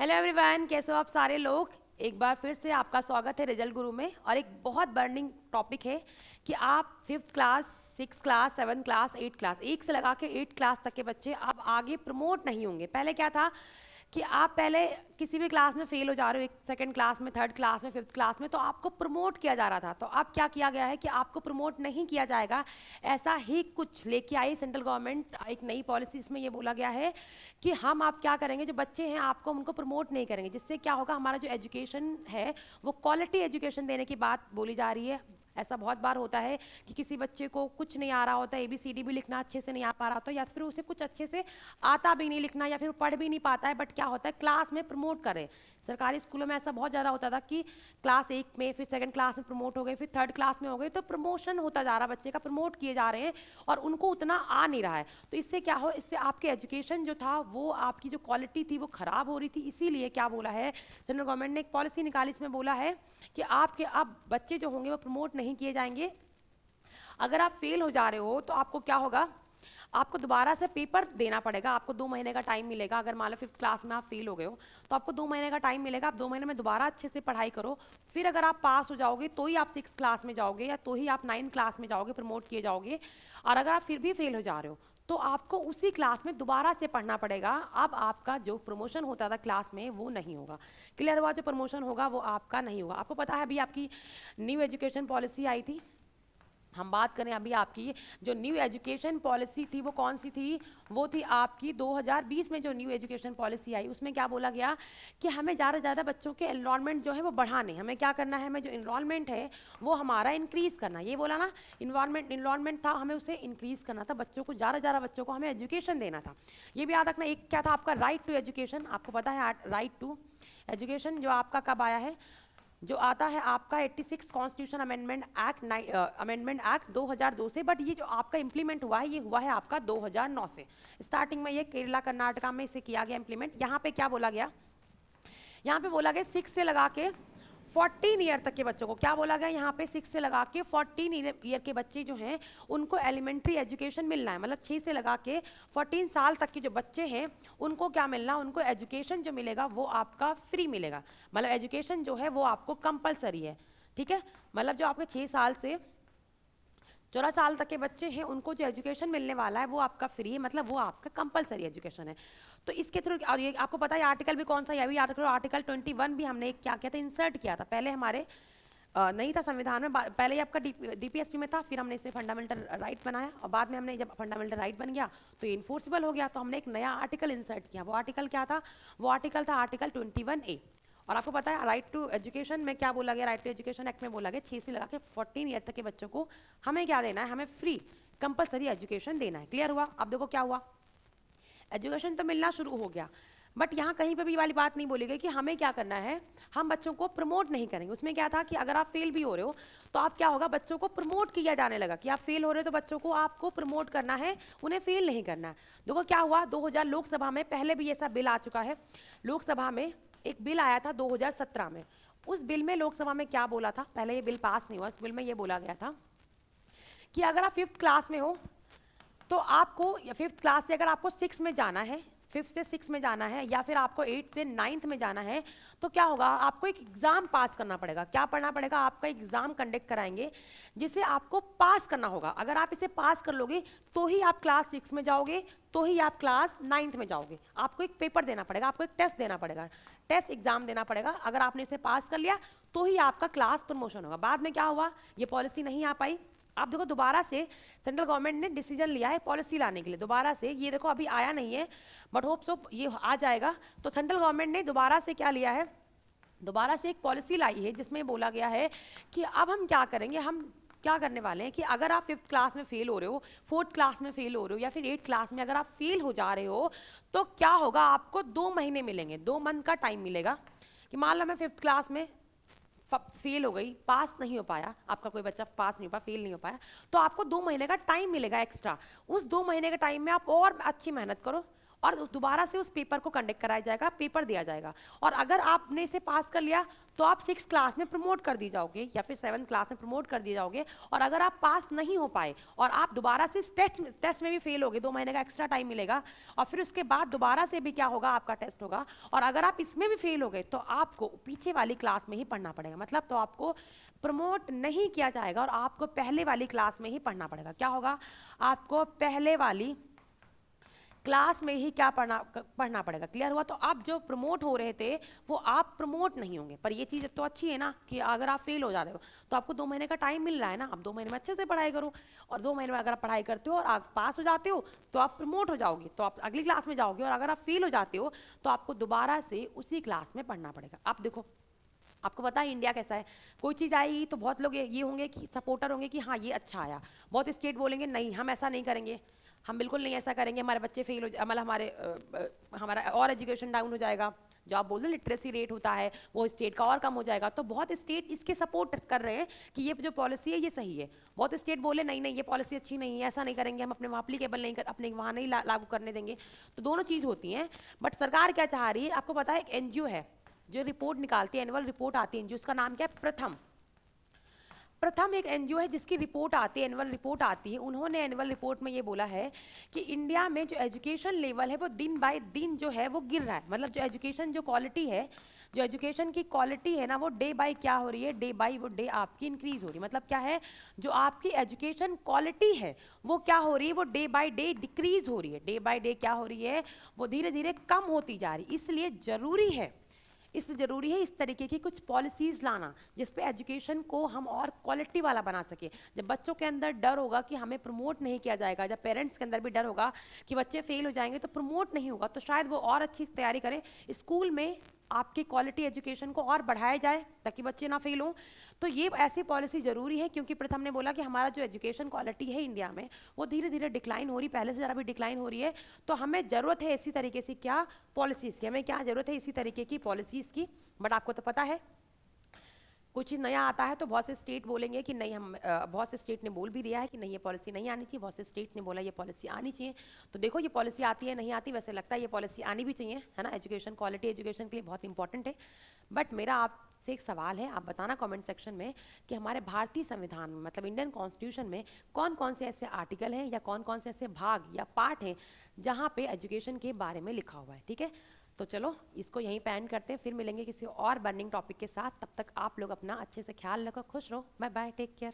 Hello everyone, कैसे हो आप सारे लोग। एक बार फिर से आपका स्वागत है रिजल्ट गुरु में। और एक बहुत बर्निंग टॉपिक है कि आप 5th class, 6th class, 7th class, 8th class, 1 से लगा के 8th क्लास तक के बच्चे अब आगे प्रमोट नहीं होंगे। पहले क्या था कि आप पहले किसी भी क्लास में फेल हो जा रहे हो, 2nd क्लास में, 3rd क्लास में, 5th क्लास में, तो आपको प्रमोट किया जा रहा था। तो अब क्या किया गया है कि आपको प्रमोट नहीं किया जाएगा। ऐसा ही कुछ लेके आई सेंट्रल गवर्नमेंट, एक नई पॉलिसी। इसमें ये बोला गया है कि हम आप क्या करेंगे, जो बच्चे हैं आपको उनको प्रमोट नहीं करेंगे। जिससे क्या होगा, हमारा जो एजुकेशन है वो क्वालिटी एजुकेशन देने की बात बोली जा रही है। ऐसा बहुत बार होता है कि किसी बच्चे को कुछ नहीं आ रहा होता, ABCD भी लिखना अच्छे से नहीं आ पा रहा होता, या फिर उसे कुछ अच्छे से आता भी नहीं लिखना, या फिर पढ़ भी नहीं पाता है। बट क्या होता है, क्लास में प्रमोट करें। सरकारी स्कूलों में ऐसा बहुत ज़्यादा होता था कि क्लास 1 में, फिर 2nd क्लास में प्रमोट हो गए, फिर 3rd क्लास में हो गए, तो प्रमोशन होता जा रहा, बच्चे का प्रमोट किए जा रहे हैं और उनको उतना आ नहीं रहा है। तो इससे क्या हो, इससे आपके एजुकेशन जो था वो आपकी जो क्वालिटी थी वो ख़राब हो रही थी। इसीलिए क्या बोला है सेंट्रल गवर्नमेंट ने, एक पॉलिसी निकाली, इसमें बोला है कि आपके अब बच्चे जो होंगे वो प्रमोट नहीं किए जाएंगे। अगर आप फेल हो जा रहे हो तो आपको क्या होगा, आपको दोबारा से पेपर देना पड़ेगा। आपको 2 महीने का टाइम मिलेगा। अगर मान लो 5th क्लास में आप फेल हो गए हो तो आपको 2 महीने का टाइम मिलेगा। आप 2 महीने में दोबारा अच्छे से पढ़ाई करो। फिर अगर आप पास हो जाओगे तो ही आप 6th क्लास में जाओगे, या तो ही आप 9th क्लास में जाओगे, प्रमोट किए जाओगे। और अगर आप फिर भी फेल हो जा रहे हो तो आपको उसी क्लास में दोबारा से पढ़ना पड़ेगा। अब आपका जो प्रमोशन होता था क्लास में वो नहीं होगा। क्लियर हुआ, जो प्रमोशन होगा वो आपका नहीं होगा। आपको पता है अभी आपकी न्यू एजुकेशन पॉलिसी आई थी। हम बात करें अभी आपकी जो न्यू एजुकेशन पॉलिसी थी वो कौन सी थी, वो थी आपकी 2020 में जो न्यू एजुकेशन पॉलिसी आई। उसमें क्या बोला गया कि हमें ज़्यादा से ज़्यादा बच्चों के एनरोलमेंट जो है वो बढ़ाने, हमें क्या करना है, हमें जो इनरोलमेंट है वो हमारा इंक्रीज़ करना। ये बोला ना, इनरोलमेंट था, हमें उसे इंक्रीज़ करना था। बच्चों को ज़्यादा से ज़्यादा बच्चों को हमें एजुकेशन देना था। ये भी याद रखना। एक क्या था आपका, राइट टू एजुकेशन। आपको पता है राइट टू एजुकेशन जो आपका कब आया है, जो आता है आपका 86 कॉन्स्टिट्यूशन अमेंडमेंट एक्ट 2002 से। बट ये जो आपका इंप्लीमेंट हुआ है ये हुआ है आपका 2009 से। स्टार्टिंग में ये केरला कर्नाटका में इसे किया गया इंप्लीमेंट। यहाँ पे क्या बोला गया, यहाँ पे बोला गया 6 से लगा के 14 ईयर तक के बच्चों को, क्या बोला गया यहाँ पे, 6 से लगा के 14 ईयर के बच्चे जो हैं उनको एलिमेंट्री एजुकेशन मिलना है। मतलब 6 से लगा के 14 साल तक के जो बच्चे हैं उनको क्या मिलना, उनको एजुकेशन जो मिलेगा वो आपका फ्री मिलेगा। मतलब एजुकेशन जो है वो आपको कंपलसरी है। ठीक है, मतलब जो आपके 6 साल से 14 साल तक के बच्चे हैं उनको जो एजुकेशन मिलने वाला है वो आपका फ्री है, मतलब वो आपका कंपलसरी एजुकेशन है। तो इसके थ्रू, और ये आपको पता है आर्टिकल भी कौन सा, ये भी आर्टिकल 21 भी हमने क्या किया था, इंसर्ट किया था। पहले हमारे नहीं था संविधान में, पहले ये आपका DPSP में था, फिर हमने इसे फंडामेंटल राइट बनाया, और बाद में हमने जब फंडामेंटल राइट बन गया तो ये इन्फोर्सिबल हो गया, तो हमने एक नया आर्टिकल इंसर्ट किया। वो आर्टिकल क्या था, वो आर्टिकल था आर्टिकल 21A। और आपको पता है राइट टू एजुकेशन में क्या बोला गया, राइट टू एजुकेशन एक्ट में बोला गया 6 से लगा के 14 ईयर तक के बच्चों को हमें क्या देना है, हमें फ्री कंपलसरी एजुकेशन देना है। क्लियर हुआ। अब देखो क्या हुआ, एजुकेशन तो मिलना शुरू हो गया, बट यहाँ कहीं पे भी वाली बात नहीं बोली गई कि हमें क्या करना है, हम बच्चों को प्रमोट नहीं करेंगे। उसमें क्या था कि अगर आप फेल भी हो रहे हो तो आप क्या होगा, बच्चों को प्रमोट किया जाने लगा कि आप फेल हो रहे हो तो बच्चों को आपको प्रमोट करना है, उन्हें फेल नहीं करना है। देखो क्या हुआ, 2000 लोकसभा में पहले भी ऐसा बिल आ चुका है। लोकसभा में एक बिल आया था 2017 में। उस बिल में लोकसभा में क्या बोला था, पहले ये बिल पास नहीं हुआ, उस बिल में ये बोला गया था कि अगर आप 5th क्लास में हो तो आपको, या 5th क्लास से अगर आपको 6 में जाना है, 5th से 6 में जाना है, या फिर आपको 8 से 9th में जाना है, तो क्या होगा, आपको एक एग्जाम पास करना पड़ेगा। क्या पढ़ना पड़ेगा, आपका एग्जाम कंडक्ट कराएंगे जिसे आपको पास करना होगा। अगर आप इसे पास कर लोगे तो ही आप क्लास 6 में जाओगे, तो ही आप क्लास 9th में जाओगे। आपको एक पेपर देना पड़ेगा, आपको एक टेस्ट देना पड़ेगा, टेस्ट एग्जाम देना पड़ेगा। अगर आपने इसे पास कर लिया तो ही आपका क्लास प्रमोशन होगा। बाद में क्या हुआ, ये पॉलिसी नहीं आ पाई। आप देखो दोबारा से सेंट्रल गवर्नमेंट ने डिसीजन लिया है पॉलिसी लाने के लिए, दोबारा से। ये देखो अभी आया नहीं है, बट होप सो ये आ जाएगा। तो सेंट्रल गवर्नमेंट ने दोबारा से क्या लिया है, दोबारा से एक पॉलिसी लाई है जिसमें बोला गया है कि अब हम क्या करेंगे, हम क्या करने वाले हैं कि अगर आप 5th क्लास में फेल हो रहे हो, 4th क्लास में फेल हो रहे हो, या फिर 8th क्लास में अगर आप फेल हो जा रहे हो तो क्या होगा, आपको 2 महीने मिलेंगे, 2 मंथ का टाइम मिलेगा। कि मान लो मैं 5th क्लास में फेल हो गई, पास नहीं हो पाया, आपका कोई बच्चा पास नहीं हो पाया, फेल नहीं हो पाया, तो आपको 2 महीने का टाइम मिलेगा एक्स्ट्रा। उस 2 महीने के टाइम में आप और अच्छी मेहनत करो और दोबारा से उस पेपर को कंडक्ट कराया जाएगा, पेपर दिया जाएगा, और अगर आपने इसे पास कर लिया तो आप 6 क्लास में प्रमोट कर दिए जाओगे या फिर 7 क्लास में प्रमोट कर दिए जाओगे। और अगर आप पास नहीं हो पाए और आप दोबारा से टेस्ट में भी फेल हो गए, 2 महीने का एक्स्ट्रा टाइम मिलेगा, और फिर उसके बाद दोबारा से भी क्या होगा, आपका टेस्ट होगा, और अगर आप इसमें भी फेल हो गए तो आपको पीछे वाली क्लास में ही पढ़ना पड़ेगा। मतलब तो आपको प्रमोट नहीं किया जाएगा और आपको पहले वाली क्लास में ही पढ़ना पड़ेगा। क्या होगा, आपको पहले वाली क्लास में ही क्या पढ़ना पड़ेगा। क्लियर हुआ। तो आप जो प्रमोट हो रहे थे वो आप प्रमोट नहीं होंगे। पर ये चीज़ तो अच्छी है ना कि अगर आप फेल हो जा रहे हो तो आपको 2 महीने का टाइम मिल रहा है ना, आप 2 महीने में अच्छे से पढ़ाई करो, और 2 महीने में अगर आप पढ़ाई करते हो और आप पास हो जाते हो तो आप प्रमोट हो जाओगे, तो आप अगली क्लास में जाओगे, और अगर आप फेल हो जाते हो तो आपको दोबारा से उसी क्लास में पढ़ना पड़ेगा। आप देखो, आपको पता है इंडिया कैसा है, कोई चीज़ आएगी तो बहुत लोग ये होंगे कि सपोर्टर होंगे कि हाँ ये अच्छा आया, बहुत स्टेट बोलेंगे नहीं हम ऐसा नहीं करेंगे, हम बिल्कुल नहीं ऐसा करेंगे, हमारे बच्चे फेल हो मतलब हमारा और एजुकेशन डाउन हो जाएगा। जो आप बोल रहे लिटरेसी रेट होता है वो स्टेट का और कम हो जाएगा। तो बहुत स्टेट इसके सपोर्ट कर रहे हैं कि ये जो पॉलिसी है ये सही है। बहुत स्टेट बोले नहीं नहीं ये पॉलिसी अच्छी नहीं है, ऐसा नहीं करेंगे, हम अपने वहाँ अप्लीकेबल नहीं कर, अपने वहाँ नहीं लागू करने देंगे। तो दोनों चीज़ होती हैं। बट सरकार क्या चाह रही है, आपको पता है एक एनजीओ है जो रिपोर्ट निकालती है, एनुअल रिपोर्ट आती है, उसका नाम क्या है, प्रथम एक एनजीओ है जिसकी रिपोर्ट आती है, एनुअल रिपोर्ट आती है। उन्होंने एनुअल रिपोर्ट में ये बोला है कि इंडिया में जो एजुकेशन लेवल है वो दिन बाय दिन जो है वो गिर रहा है। मतलब जो एजुकेशन जो क्वालिटी है, जो एजुकेशन की क्वालिटी है ना, वो डे बाय क्या हो रही है, डे बाय वो डे आपकी इंक्रीज हो रही है। मतलब क्या है, जो आपकी एजुकेशन क्वालिटी है वो क्या हो रही है, वो डे बाय डे डिक्रीज हो रही है। डे बाय डे क्या हो रही है, वो धीरे धीरे कम होती जा रही है। इसलिए ज़रूरी है इस तरीके की कुछ पॉलिसीज़ लाना जिस पे एजुकेशन को हम और क्वालिटी वाला बना सके। जब बच्चों के अंदर डर होगा कि हमें प्रमोट नहीं किया जाएगा, जब पेरेंट्स के अंदर भी डर होगा कि बच्चे फेल हो जाएंगे तो प्रमोट नहीं होगा, तो शायद वो और अच्छी तैयारी करें। स्कूल में आपकी क्वालिटी एजुकेशन को और बढ़ाया जाए ताकि बच्चे ना फेल हों। तो ये ऐसी पॉलिसी ज़रूरी है क्योंकि प्रथम ने बोला कि हमारा जो एजुकेशन क्वालिटी है इंडिया में वो धीरे धीरे डिक्लाइन हो रही, पहले से ज़रा भी डिक्लाइन हो रही है। तो हमें ज़रूरत है इसी तरीके से क्या पॉलिसीज़ की, हमें क्या ज़रूरत है इसी तरीके की पॉलिसीज़ की। बट आपको तो पता है कुछ चीज़ नया आता है तो बहुत से स्टेट बोलेंगे कि नहीं, हम बहुत से स्टेट ने बोल भी दिया है कि नहीं ये पॉलिसी नहीं आनी चाहिए, बहुत से स्टेट ने बोला ये पॉलिसी आनी चाहिए। तो देखो ये पॉलिसी आती है नहीं आती, वैसे लगता है ये पॉलिसी आनी भी चाहिए, है ना। एजुकेशन क्वालिटी एजुकेशन के लिए बहुत इंपॉर्टेंट है। बट मेरा आपसे एक सवाल है, आप बताना कमेंट सेक्शन में कि हमारे भारतीय संविधान में मतलब इंडियन कॉन्स्टिट्यूशन में कौन कौन से ऐसे आर्टिकल हैं या कौन कौन से ऐसे भाग या पार्ट हैं जहाँ पे एजुकेशन के बारे में लिखा हुआ है। ठीक है, तो चलो इसको यहीं पे एंड करते हैं, फिर मिलेंगे किसी और बर्निंग टॉपिक के साथ। तब तक आप लोग अपना अच्छे से ख्याल रखो, खुश रहो, बाय बाय, टेक केयर।